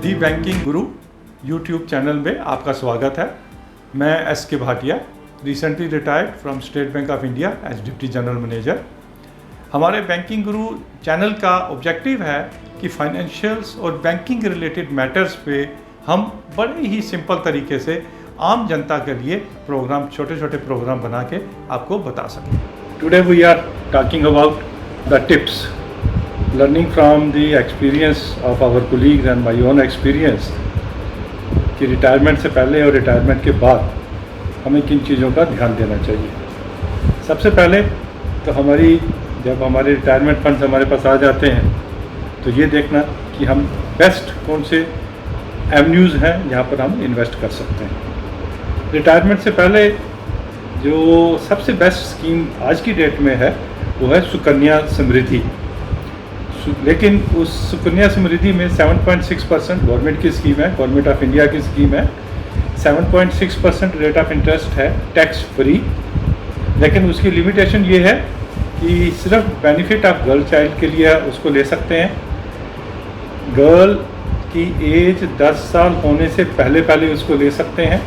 दी banking guru YouTube channel में आपका स्वागत है। मैं S K Bhatia, recently retired from State Bank of India as deputy general manager. हमारे बैंकिंग गुरु चैनल का ऑब्जेक्टिव है कि फाइनेंशियल्स और बैंकिंग रिलेटेड मैटर्स पे हम बड़े ही सिंपल तरीके से आम जनता के लिए प्रोग्राम, छोटे छोटे प्रोग्राम बना के आपको बता सकें। Today we are talking about the tips, learning from the experience of our colleagues and my own experience कि रिटायरमेंट से पहले और रिटायरमेंट के बाद हमें किन चीज़ों का ध्यान देना चाहिए। सबसे पहले तो जब हमारे रिटायरमेंट फंड्स हमारे पास आ जाते हैं तो ये देखना कि हम बेस्ट कौन से एवेन्यूज़ हैं जहाँ पर हम इन्वेस्ट कर सकते हैं। रिटायरमेंट से पहले जो सबसे बेस्ट स्कीम आज की डेट में है वो है सुकन्या समृद्धि। लेकिन उस सुकन्या समृद्धि में 7.6% गवर्नमेंट की स्कीम है, गवर्नमेंट ऑफ इंडिया की स्कीम है। 7.6% रेट ऑफ इंटरेस्ट है, टैक्स फ्री। लेकिन उसकी लिमिटेशन ये है कि सिर्फ बेनिफिट ऑफ गर्ल चाइल्ड के लिए उसको ले सकते हैं। गर्ल की एज 10 साल होने से पहले उसको ले सकते हैं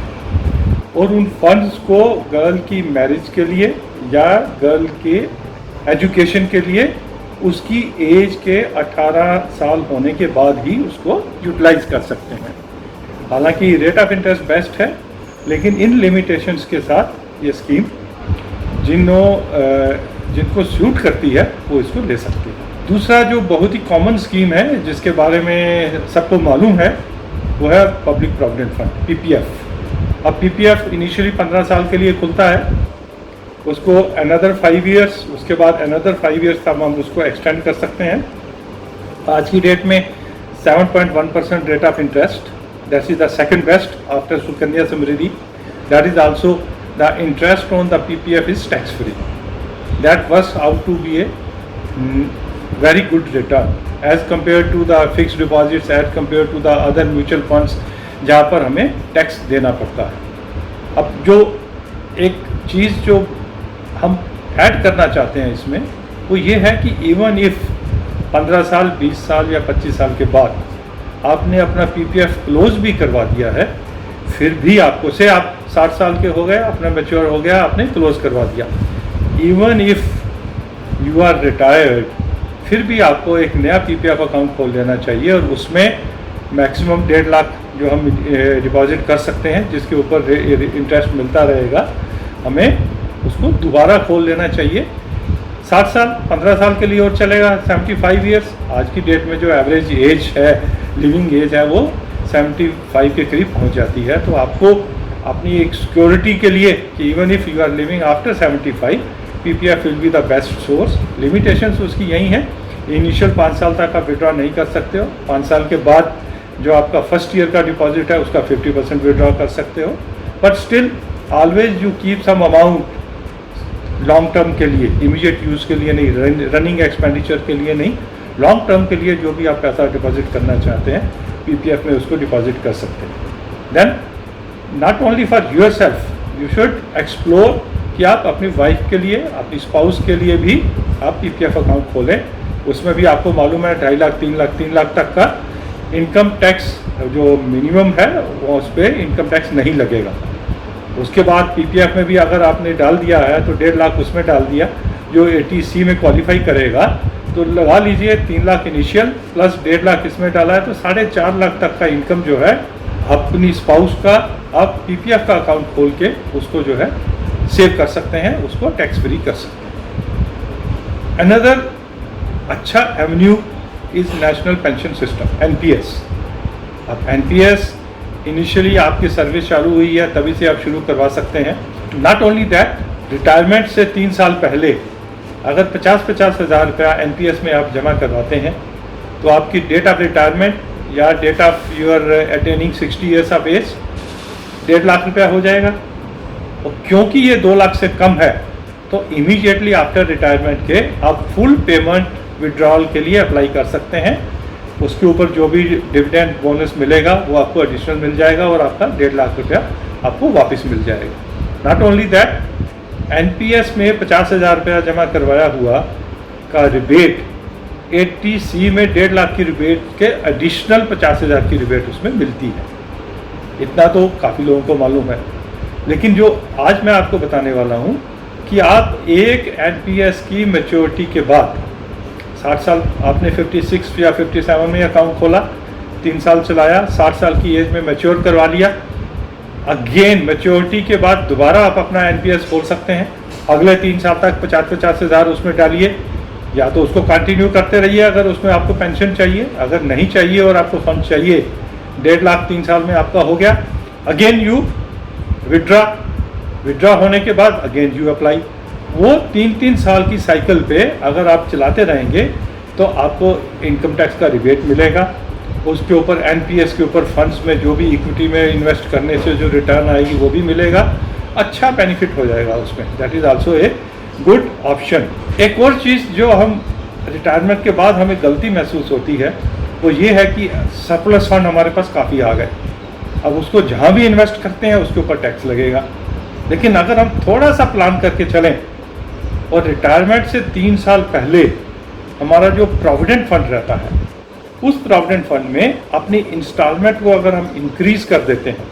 और उन फंड्स को गर्ल की मैरिज के लिए या गर्ल के एजुकेशन के लिए उसकी एज के 18 साल होने के बाद ही उसको यूटिलाइज कर सकते हैं। हालांकि रेट ऑफ इंटरेस्ट बेस्ट है, लेकिन इन लिमिटेशंस के साथ ये स्कीम जिनको सूट करती है वो इसको ले सकती है। दूसरा जो बहुत ही कॉमन स्कीम है जिसके बारे में सबको मालूम है वो है पब्लिक प्रोविडेंट फंड, पीपीएफ। अब पीपीएफ इनिशियली 15 साल के लिए खुलता है, उसको अनदर 5 इयर्स, उसके बाद अनदर 5 इयर्स तक हम उसको एक्सटेंड कर सकते हैं। आज की डेट में 7.1% rate of interest, that is the second best after Sukanya Samriddhi. That is also the interest on the PPF is tax free. That works out to be a very good return as compare to the fixed deposits, as compare to the other mutual funds जहाँ पर हमें tax देना पड़ता है। अब जो एक चीज़ जो हम ऐड करना चाहते हैं इसमें वो ये है कि इवन इफ 15 साल, 20 साल या 25 साल के बाद आपने अपना पीपीएफ क्लोज भी करवा दिया है, फिर भी आपको से आप 60 साल के हो गए, अपना मैच्योर हो गया, आपने क्लोज करवा दिया, even if you are retired, फिर भी आपको एक नया पीपीएफ अकाउंट खोल लेना चाहिए और उसमें मैक्सिमम 1.5 लाख जो हम डिपॉजिट कर सकते हैं, जिसके ऊपर इंटरेस्ट मिलता रहेगा, हमें उसको दोबारा खोल लेना चाहिए। 60 साल, 15 साल के लिए और चलेगा, 75 ईयर्स। आज की डेट में जो एवरेज एज है, लिविंग एज है, वो 75 के करीब पहुंच जाती है। तो आपको अपनी एक सिक्योरिटी के लिए कि even if you are living after 75, PPF will be the best source. Limitations उसकी यही हैं, इनिशियल 5 साल तक आप विड्रॉ नहीं कर सकते हो। 5 साल के बाद जो आपका फर्स्ट ईयर का डिपॉजिट है उसका 50% विड्रॉ कर सकते हो, but still always you keep some amount long term के लिए, इमीडिएट यूज़ के लिए नहीं, रनिंग एक्सपेंडिचर के लिए नहीं, लॉन्ग टर्म के लिए जो भी आप पैसा डिपॉजिट करना चाहते हैं पीपीएफ में उसको डिपॉजिट कर सकते हैं। Then not only for yourself, you should explore कि आप अपनी वाइफ के लिए, अपनी स्पाउस के लिए भी आप पीपीएफ अकाउंट खोलें। उसमें भी आपको मालूम है 2.5 लाख, 3 लाख तक का इनकम टैक्स जो मिनिमम है वो उस पर इनकम टैक्स नहीं लगेगा। उसके बाद पीपीएफ में भी अगर आपने डाल दिया है तो 1.5 लाख उसमें डाल दिया, जो एटीसी में क्वालिफाई करेगा तो लगा लीजिए 3 लाख इनिशियल प्लस 1.5 लाख इसमें डाला है, तो 4.5 लाख तक का इनकम जो है अपनी स्पाउस का आप पीपीएफ का अकाउंट खोल के उसको जो है सेव कर सकते हैं, उसको टैक्स फ्री कर सकते हैं। अनदर अच्छा Avenue is national pension system, NPS. अब एनपीएस इनिशियली आपकी सर्विस चालू हुई है तभी से आप शुरू करवा सकते हैं। नॉट ओनली दैट, रिटायरमेंट से 3 साल पहले अगर 50-50 हज़ार रुपया एनपीएस में आप जमा करवाते हैं तो आपकी डेट ऑफ रिटायरमेंट या date of your attaining 60 years of age 1.5 lakh रुपया हो जाएगा। और क्योंकि ये 2 लाख से कम है तो इमीडिएटली आफ्टर रिटायरमेंट के आप फुल पेमेंट विड्रॉल के लिए अप्लाई कर सकते हैं। उसके ऊपर जो भी डिविडेंड बोनस मिलेगा वो आपको एडिशनल मिल जाएगा और आपका 1.5 लाख रुपया आपको वापस मिल जाएगा। नॉट ओनली दैट, एनपीएस में 50,000 रुपया जमा करवाया हुआ का रिबेट 80C में 1.5 लाख की रिबेट के एडिशनल 50,000 की रिबेट उसमें मिलती है। इतना तो काफ़ी लोगों को मालूम है। लेकिन जो आज मैं आपको बताने वाला हूँ कि आप एक एनपीएस की मैच्योरिटी के बाद 60 साल आपने 56 या 57 में अकाउंट खोला, 3 साल चलाया, 60 साल की एज में मैच्योर करवा लिया, अगेन मैच्योरिटी के बाद दोबारा आप अपना एनपीएस खोल सकते हैं। अगले 3 साल तक 50-50 हज़ार उसमें डालिए, या तो उसको कंटिन्यू करते रहिए अगर उसमें आपको पेंशन चाहिए। अगर नहीं चाहिए और आपको फंड चाहिए, 1.5 लाख 3 साल में आपका हो गया, अगेन यू विड्रा होने के बाद अगेन यू अप्लाई। वो 3-3 साल की साइकिल पे अगर आप चलाते रहेंगे तो आपको इनकम टैक्स का रिबेट मिलेगा। उसके ऊपर एनपीएस के ऊपर फंड्स में जो भी इक्विटी में इन्वेस्ट करने से जो रिटर्न आएगी वो भी मिलेगा। अच्छा बेनिफिट हो जाएगा उसमें। That is also a good option. एक और चीज़ जो हम रिटायरमेंट के बाद हमें गलती महसूस होती है वो ये है कि सरप्लस फंड हमारे पास काफ़ी आ गए, अब उसको जहाँ भी इन्वेस्ट करते हैं उसके ऊपर टैक्स लगेगा। लेकिन अगर हम थोड़ा सा प्लान करके चलें और रिटायरमेंट से 3 साल पहले हमारा जो प्रोविडेंट फंड रहता है, उस प्रोविडेंट फंड में अपनी इंस्टॉलमेंट को अगर हम इंक्रीज कर देते हैं,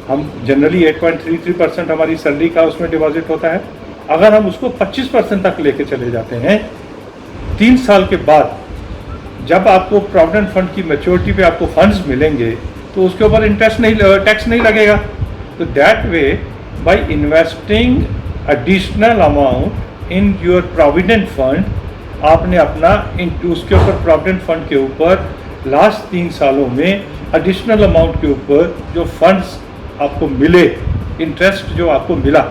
हम जनरली 8.33% हमारी सैलरी का उसमें डिपॉजिट होता है, अगर हम उसको 25% तक लेके चले जाते हैं 3 साल के बाद, जब आपको प्रोविडेंट फंड की मैच्योरिटी पे आपको फंड्स मिलेंगे तो उसके ऊपर टैक्स नहीं लगेगा। तो that way by investing additional amount in your provident fund, आपने अपना उसके ऊपर प्रोविडेंट फंड के ऊपर लास्ट 3 सालों में एडिशनल अमाउंट के ऊपर जो फंड्स आपको मिले, इंटरेस्ट जो आपको मिला,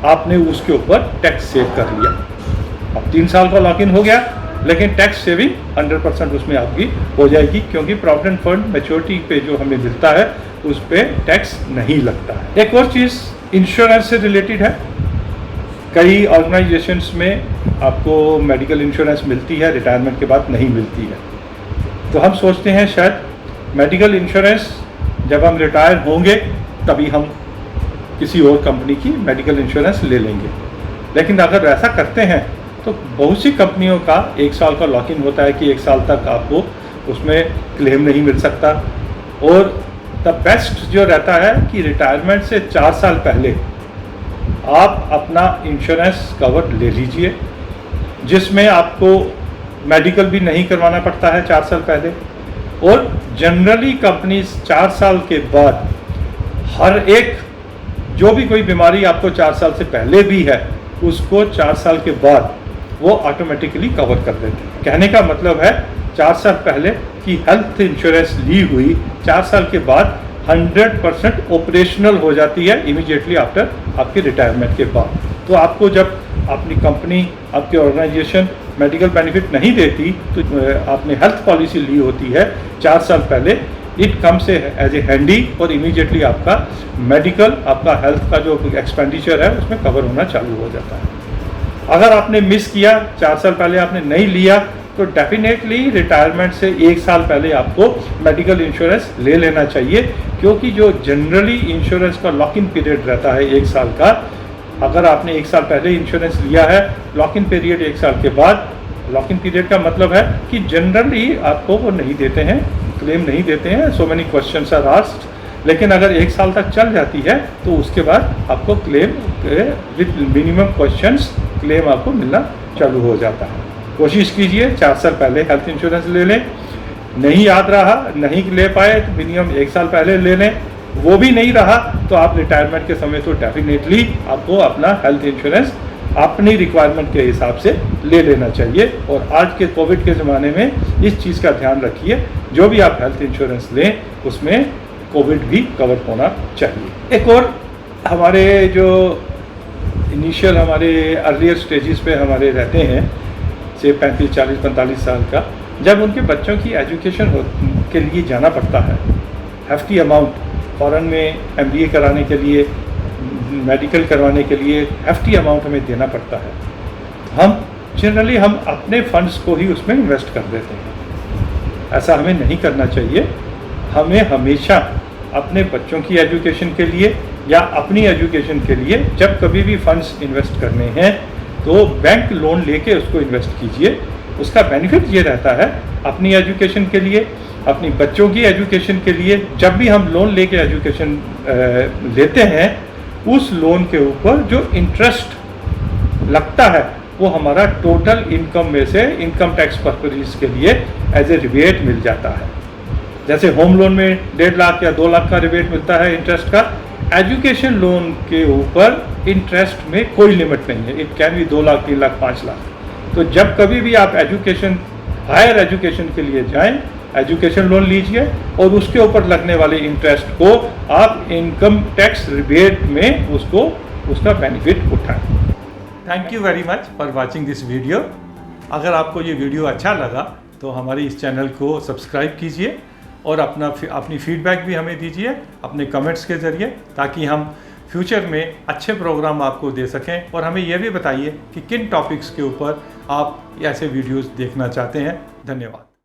आपने उसके ऊपर टैक्स सेव कर लिया। अब 3 साल का लॉक इन हो गया, लेकिन टैक्स सेविंग 100% उसमें आपकी हो जाएगी, क्योंकि प्रोविडेंट फंड मैच्योरिटी पे जो हमें मिलता है उस पर टैक्स नहीं लगता है। एक और चीज़ इंश्योरेंस से रिलेटेड है। कई ऑर्गेनाइजेशंस में आपको मेडिकल इंश्योरेंस मिलती है, रिटायरमेंट के बाद नहीं मिलती है। तो हम सोचते हैं शायद मेडिकल इंश्योरेंस जब हम रिटायर होंगे तभी हम किसी और कंपनी की मेडिकल इंश्योरेंस ले लेंगे। लेकिन अगर ऐसा करते हैं तो बहुत सी कंपनियों का 1 साल का लॉक इन होता है कि 1 साल तक आपको उसमें क्लेम नहीं मिल सकता। और द बेस्ट जो रहता है कि रिटायरमेंट से 4 साल पहले आप अपना इंश्योरेंस कवर ले लीजिए, जिसमें आपको मेडिकल भी नहीं करवाना पड़ता है 4 साल पहले। और जनरली कंपनी 4 साल के बाद हर एक जो भी कोई बीमारी आपको 4 साल से पहले भी है उसको 4 साल के बाद वो ऑटोमेटिकली कवर कर देते हैं। कहने का मतलब है 4 साल पहले की हेल्थ इंश्योरेंस ली हुई 4 साल के बाद 100% ऑपरेशनल हो जाती है इमीडिएटली आफ्टर आपके रिटायरमेंट के बाद। तो आपको जब अपनी कंपनी, आपकी ऑर्गेनाइजेशन मेडिकल बेनिफिट नहीं देती तो आपने हेल्थ पॉलिसी ली होती है 4 साल पहले, it comes as a handy और इमीडिएटली आपका मेडिकल, आपका हेल्थ का जो एक्सपेंडिचर है उसमें कवर होना चालू हो जाता है। अगर आपने मिस किया, 4 साल पहले आपने नहीं लिया, तो डेफिनेटली रिटायरमेंट से 1 साल पहले आपको मेडिकल इंश्योरेंस ले लेना चाहिए, क्योंकि जो जनरली इंश्योरेंस का लॉक इन पीरियड रहता है 1 साल का, अगर आपने 1 साल पहले इंश्योरेंस लिया है, लॉक इन पीरियड 1 साल के बाद, लॉक इन पीरियड का मतलब है कि जनरली आपको वो नहीं देते हैं, क्लेम नहीं देते हैं, so many questions are asked. लेकिन अगर 1 साल तक चल जाती है तो उसके बाद आपको claim with minimum questions claim आपको मिलना चालू हो जाता है। कोशिश कीजिए 4 साल पहले हेल्थ इंश्योरेंस ले लें। नहीं याद रहा, नहीं ले पाए तो मिनिमम 1 साल पहले ले लें। वो भी नहीं रहा तो आप रिटायरमेंट के समय तो डेफिनेटली आपको अपना हेल्थ इंश्योरेंस अपनी रिक्वायरमेंट के हिसाब से ले लेना चाहिए। और आज के कोविड के ज़माने में इस चीज़ का ध्यान रखिए, जो भी आप हेल्थ इंश्योरेंस लें उसमें कोविड भी कवर होना चाहिए। एक और हमारे जो इनिशियल हमारे अर्लियर स्टेजेस पे हमारे रहते हैं, से 35, 40, 45 साल का, जब उनके बच्चों की एजुकेशन के लिए जाना पड़ता है, हेफ्टी अमाउंट फॉरेन में MBA कराने के लिए, मेडिकल करवाने के लिए हेफ्टी अमाउंट हमें देना पड़ता है। हम जनरली हम अपने फंड्स को ही उसमें इन्वेस्ट कर देते हैं। ऐसा हमें नहीं करना चाहिए। हमें हमेशा अपने बच्चों की एजुकेशन के लिए या अपनी एजुकेशन के लिए जब कभी भी फंड्स इन्वेस्ट करने हैं तो बैंक लोन लेके उसको इन्वेस्ट कीजिए। उसका बेनिफिट ये रहता है अपनी एजुकेशन के लिए, अपनी बच्चों की एजुकेशन के लिए। जब भी हम लोन लेके एजुकेशन लेते हैं, उस लोन के ऊपर जो इंटरेस्ट लगता है वो हमारा टोटल इनकम में से इनकम टैक्स पर्पज़ के लिए एज ए रिबेट मिल जाता है। जैसे होम लोन में 1.5 लाख या 2 लाख का रिबेट मिलता है इंटरेस्ट का, एजुकेशन लोन के ऊपर इंटरेस्ट में कोई लिमिट नहीं है। It can be 2 lakh, 3 lakh, 5 lakh. तो जब कभी भी आप हायर एजुकेशन के लिए जाएं, एजुकेशन लोन लीजिए और उसके ऊपर लगने वाले इंटरेस्ट को आप इनकम टैक्स रिबेट में उसका बेनिफिट उठाएं। Thank you very much for watching this video. अगर आपको ये वीडियो अच्छा लगा तो हमारे इस चैनल को सब्सक्राइब कीजिए और अपनी फीडबैक भी हमें दीजिए अपने कमेंट्स के ज़रिए, ताकि हम फ्यूचर में अच्छे प्रोग्राम आपको दे सकें। और हमें यह भी बताइए कि किन टॉपिक्स के ऊपर आप ऐसे वीडियोस देखना चाहते हैं। धन्यवाद।